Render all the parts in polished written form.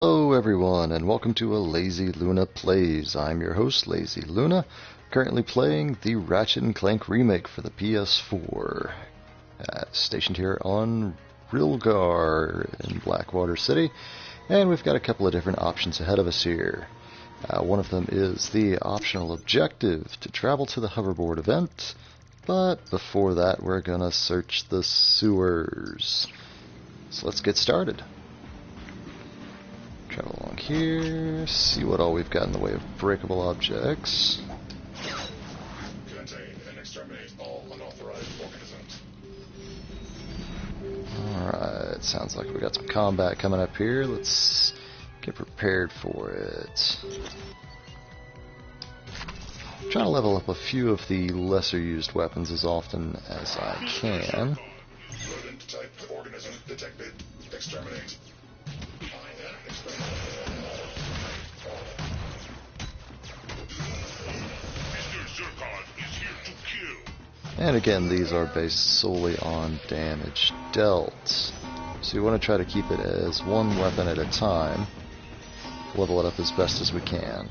Hello everyone, and welcome to a Lazy Luna Plays. I'm your host, Lazy Luna, currently playing the Ratchet Clank remake for the PS4. Stationed here on Rilgar in Blackwater City, and we've got a couple of different options ahead of us here. One of them is the optional objective to travel to the hoverboard event, but before that we're gonna search the sewers. So let's get started. Travel along here, see what all we've got in the way of breakable objects. Contain and exterminate all unauthorized organisms. Alright, sounds like we got some combat coming up here. Let's get prepared for it. Trying to level up a few of the lesser used weapons as often as I can. Rodent type organism detected. Exterminate. And again, these are based solely on damage dealt. So you want to try to keep it as one weapon at a time. Level it up as best as we can.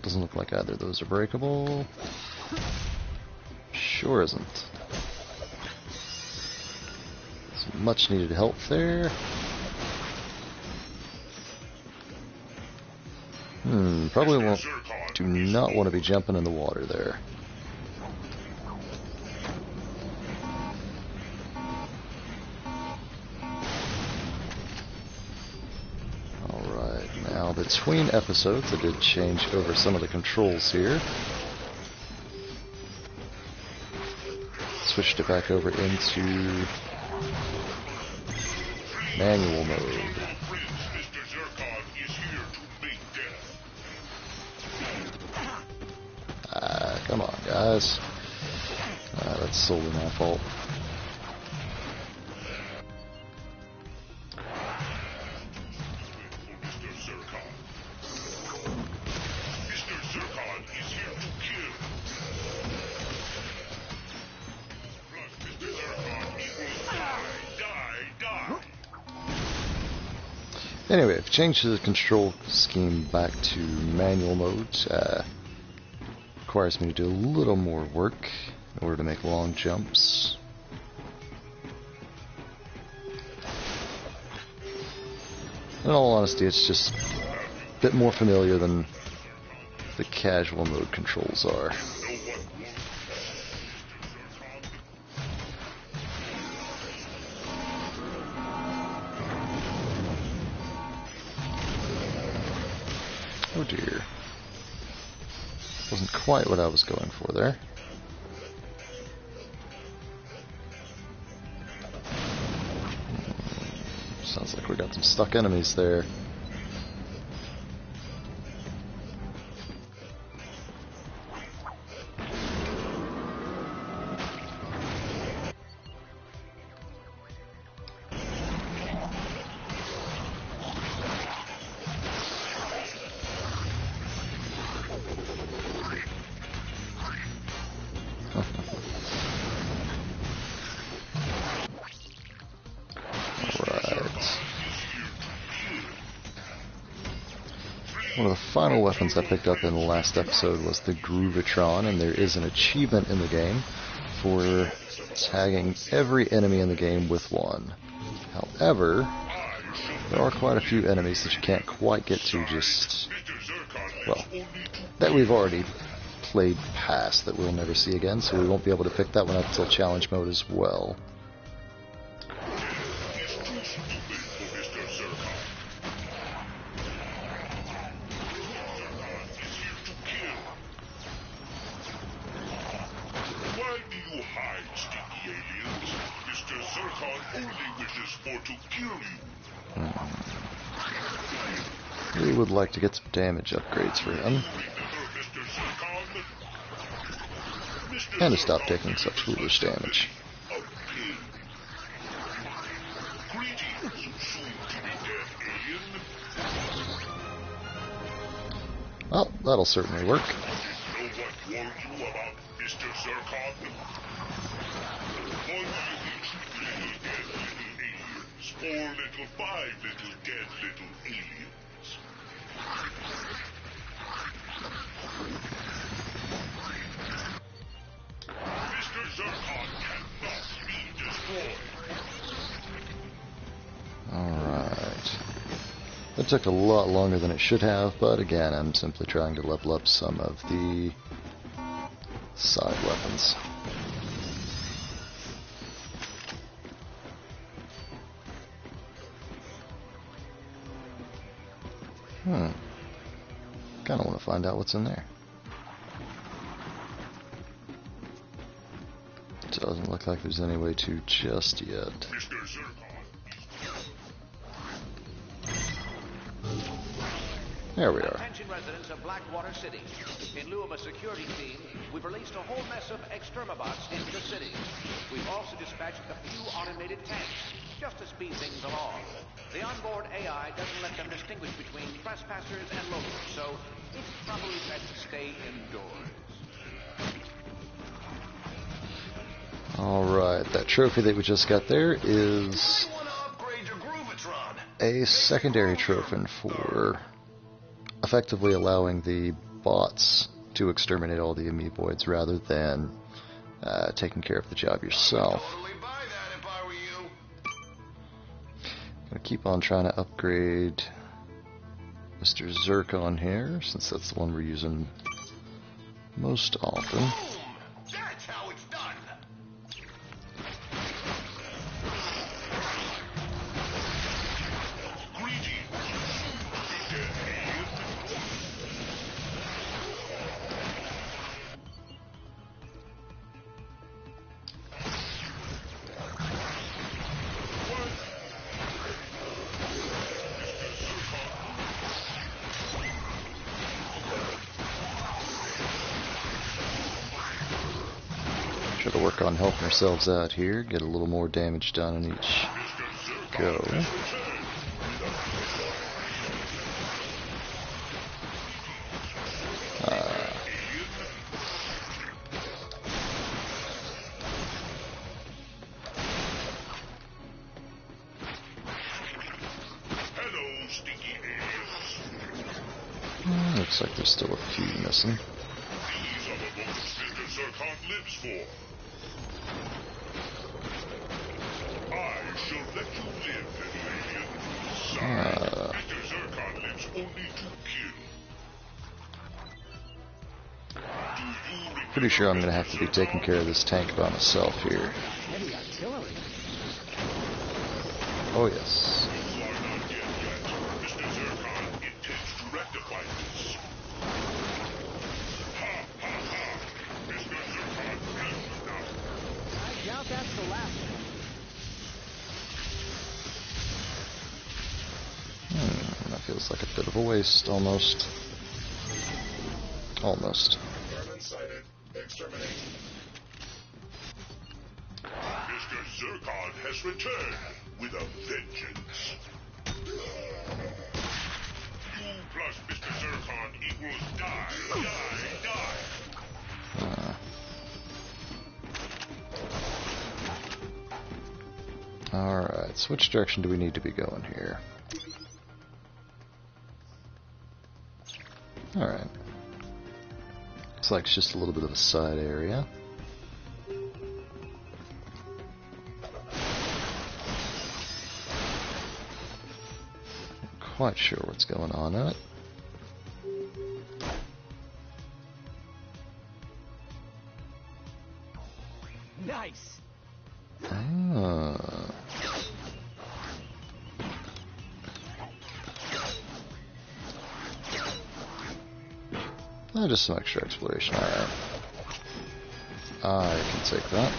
Doesn't look like either of those are breakable. Sure isn't. Some much needed help there. Probably do not want to be jumping in the water there. Alright, now between episodes I did change over some of the controls here. Switched it back over into manual mode. Come on, guys. That's solely my fault. Anyway, I've changed the control scheme back to manual mode. Requires me to do a little more work in order to make long jumps. In all honesty, it's just a bit more familiar than the casual mode controls are. Oh dear. Wasn't quite what I was going for there. Sounds like we got some stuck enemies there. One of the final weapons I picked up in the last episode was the Groovatron, and there is an achievement in the game for tagging every enemy in the game with one. However, there are quite a few enemies that you can't quite get to just, well, that we've already played past that we'll never see again, so we won't be able to pick that one up until challenge mode as well. We would like to get some damage upgrades for him. And to stop taking such foolish damage. Well, that'll certainly work. Mr. Zircon. Only five little dead little aliens. Mr. Zircon cannot be destroyed. Alright. That took a lot longer than it should have, but again, I'm simply trying to level up some of the side weapons. Kinda want to find out what's in there. Doesn't look like there's any way to just yet. Mr. Zircon. There we are. Attention residents of Blackwater City. In lieu of a security team, we've released a whole mess of extermabots into the city. We've also dispatched a few automated tanks, just to speed things along. The onboard AI doesn't let them distinguish between trespassers and locals, so it's probably best to stay indoors. Alright, that trophy that we just got there is a secondary trophy for effectively allowing the bots to exterminate all the amoeboids rather than taking care of the job yourself. Gonna keep on trying to upgrade Mr. Zircon here, since that's the one we're using most often. That's how it's done. Try to work on helping ourselves out here, get a little more damage done in each go. Hello, stinky aliens. Looks like there's still a few missing. These are the motives Mr. Zircon lives for. I shall let you live, little alien. Besides, Mr. Zircon lives only to kill. Pretty sure I'm going to have to be taking care of this tank by myself here. Heavy artillery. Oh yes. You are not dead yet. Mr. Zircon intends to rectify this. Ha ha ha! Mr. Zircon has enough. I doubt that's the last one. That feels like a bit of a waste, almost. Almost. German sighted. Exterminate. Mr. Zircon has returned with a vengeance. You plus Mr. Zircon equals die, die, die. Alright, so which direction do we need to be going here? Alright. Looks like it's just a little bit of a side area. Not quite sure what's going on in it. Nice. Ah. Oh, just some extra exploration, alright. I can take that.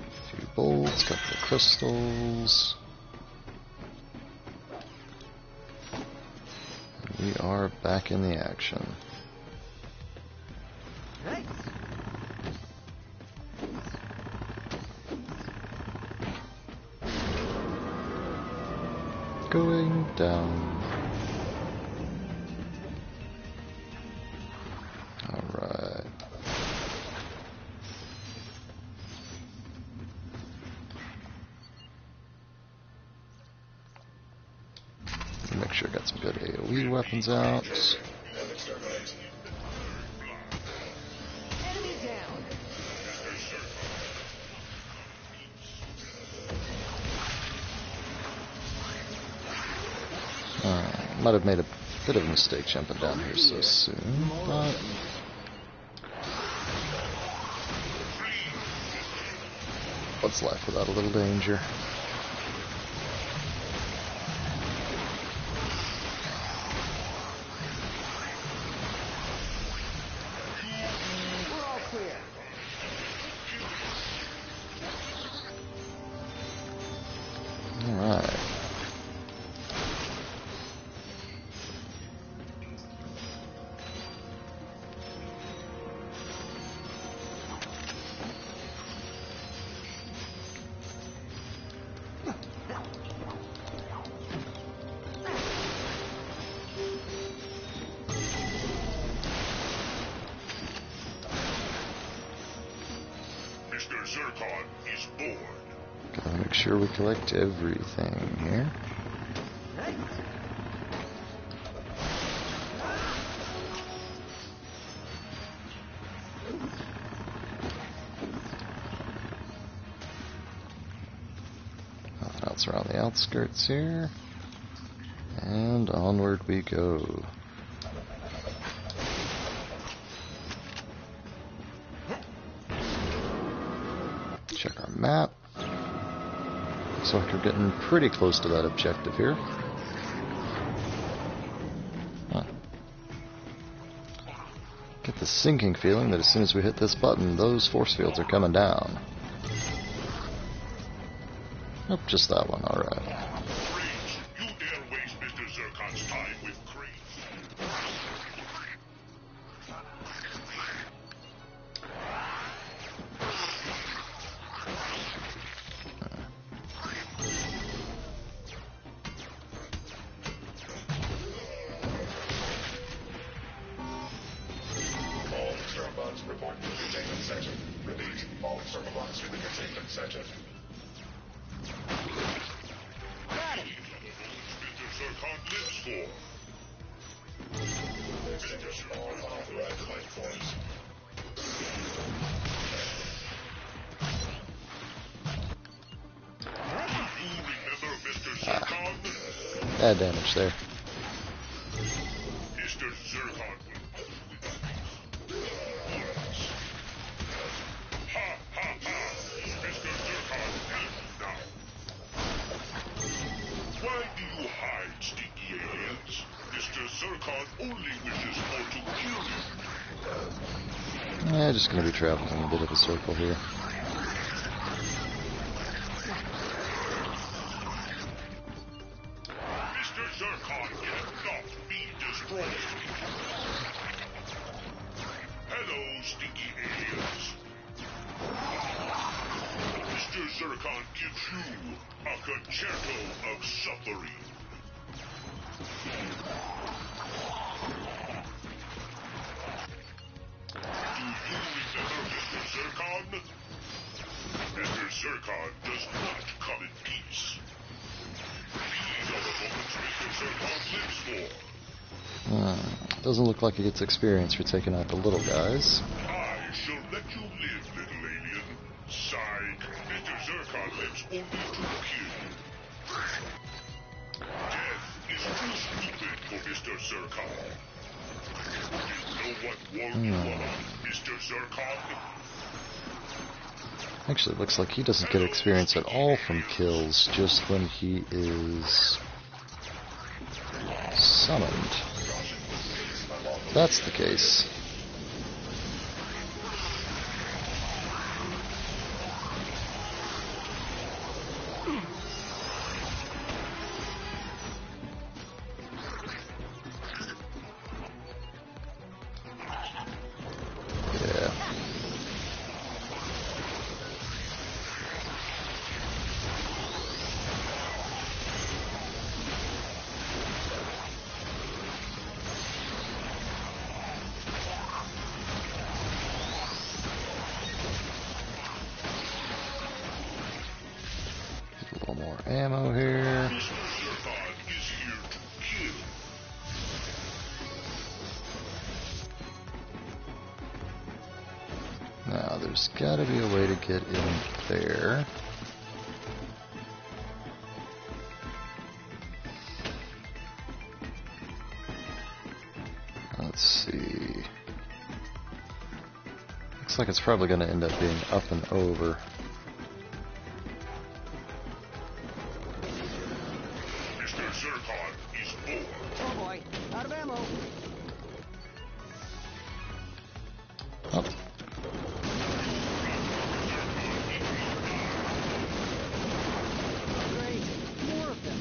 A few bolts, couple of crystals. And we are back in the action. Nice. Going down. Alright. sure got some good AoE weapons out. Enemy down. Might have made a bit of a mistake jumping down here so soon, but what's life without a little danger? We're all clear. Alright. Mr. Zircon is born. Gotta make sure we collect everything here. Nothing else around the outskirts here. And onward we go. Check our map. Looks like we're getting pretty close to that objective here. Huh. Get the sinking feeling that as soon as we hit this button, those force fields are coming down. Nope, just that one, alright. Craze, you dare waste Mr. Zircon's time with Craze. All servobots report to the containment section. Repeat, all servobots to the containment section. Got it. Mr. Zircon lives for. Visitors all unauthorized life forms. Do you remember Mr. Zircon? Bad damage there. Mr. Zircon will Ha ha ha! Mr. Zircon lives now. Why do you hide, stinky aliens? Mr. Zircon only wishes for to kill you. Just gonna be traveling in a bit of a circle here. Mr. Zircon cannot be destroyed. Hello, stinky aliens. Mr. Zircon gives you a concerto of suffering. Do you remember Mr. Zircon? Mr. Zircon does not come in peace. These are the moments Mr. Zircon lives for. Doesn't look like he gets experience for taking out the little guys. I shall let you live, little alien. Psych, Mr. Zircon lives only to kill. Death is too stupid for Mr. Zircon. Did no one warn you about Mr. Zircon? Actually, it looks like he doesn't get experience at all from kills, just when he is summoned. If that's the case. Yeah. A little more ammo here. Mr. Zircon is here to kill. there's gotta be a way to get in there. Let's see. Looks like it's probably going to end up being up and over. Mr. Zircon is bored. Oh boy, out of ammo. Oh, Great, more of them.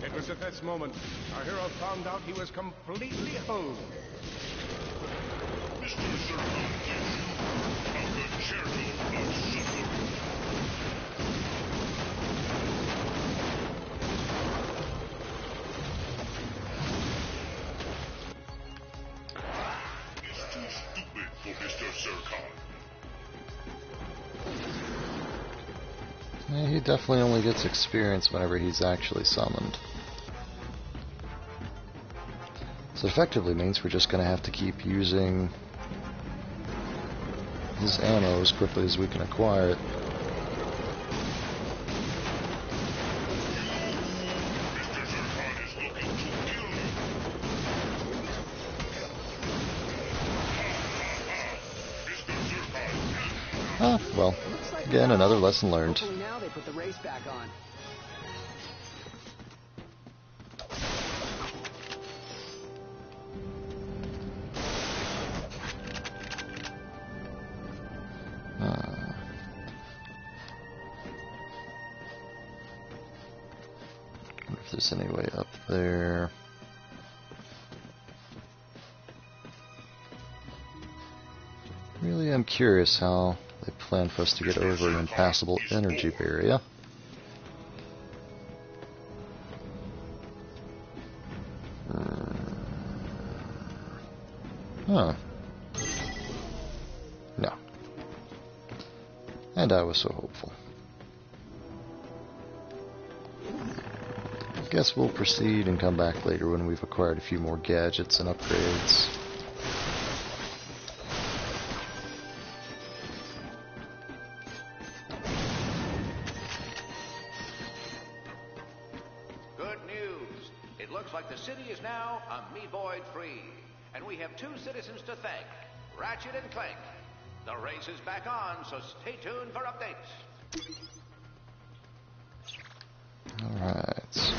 It was at this moment our hero found out he was completely hosed. Mr. Zircon gives you a concerto of suffering. It's too stupid for Mr. Zircon. yeah, he definitely only gets experience whenever he's actually summoned. So it effectively means we're just going to have to keep using his ammo as quickly as we can acquire it. Mr. Zircon is looking to kill you. Mr. Zircon. Ah, well, Looks like again, we another got lesson learned. Hopefully now they put the race back on. Wonder if there's any way up there. Really am curious how they plan for us to get over an impassable energy barrier. Huh. No. And I was so hopeful. Guess we'll proceed and come back later when we've acquired a few more gadgets and upgrades. Good news. It looks like the city is now amoeboid free. And we have two citizens to thank, Ratchet and Clank. The race is back on, so stay tuned for updates. Alright.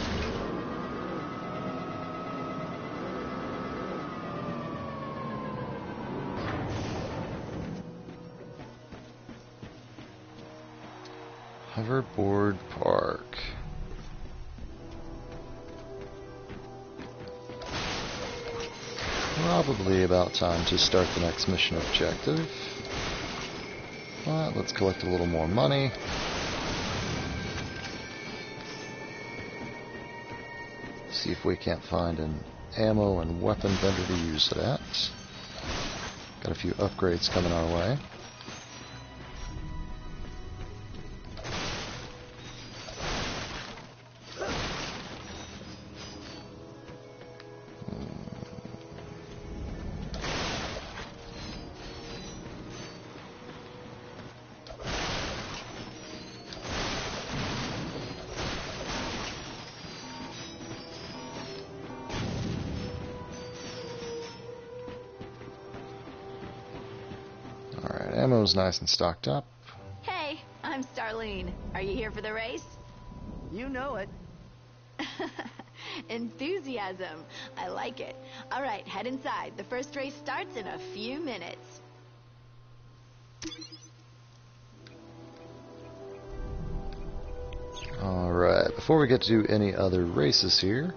Hoverboard Park. Probably about time to start the next mission objective. But let's collect a little more money. See if we can't find an ammo and weapon vendor to use it at. Got a few upgrades coming our way. Alright, ammo's nice and stocked up. Hey, I'm Starlene. Are you here for the race? You know it. Enthusiasm. I like it. All right, head inside. The first race starts in a few minutes. Alright, before we get to do any other races here,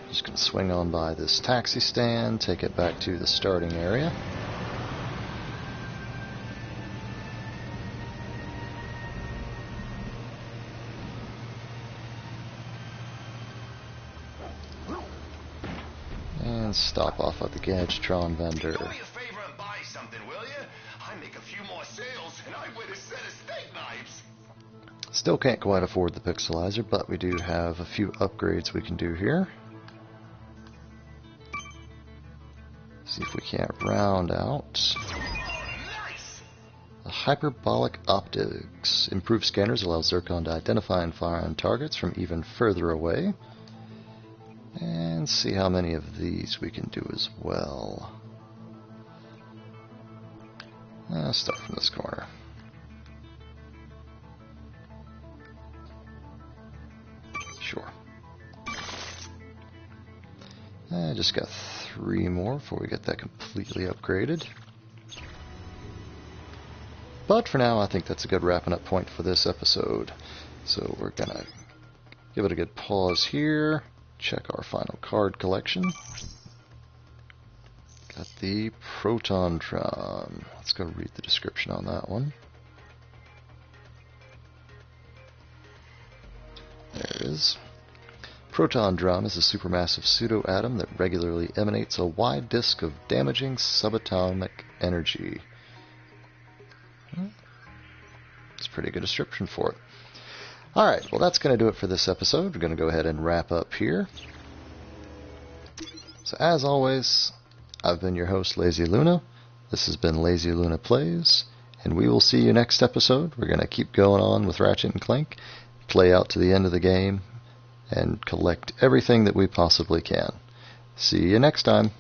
just gonna swing on by this taxi stand, take it back to the starting area. And stop off at the Gadgetron vendor. Do me a favor and buy something, will you? I make a few more sales and I win a set of steak knives. Still can't quite afford the pixelizer, but we do have a few upgrades we can do here. See if we can't round out. Nice! Hyperbolic optics. Improved scanners allow Zircon to identify and fire on targets from even further away. And see how many of these we can do as well. Let's start from this corner. Sure. I just got 3 more before we get that completely upgraded. But for now, I think that's a good wrapping up point for this episode. So we're gonna give it a good pause here. Check our final card collection. Got the Proton Drum. Let's go read the description on that one. There it is. Proton Drum is a supermassive pseudo-atom that regularly emanates a wide disk of damaging subatomic energy. It's a pretty good description for it. Alright, well that's going to do it for this episode. We're going to go ahead and wrap up here. So as always, I've been your host, Lazy Luna. This has been Lazy Luna Plays, and we will see you next episode. We're going to keep going on with Ratchet and Clank, play out to the end of the game, and collect everything that we possibly can. See you next time.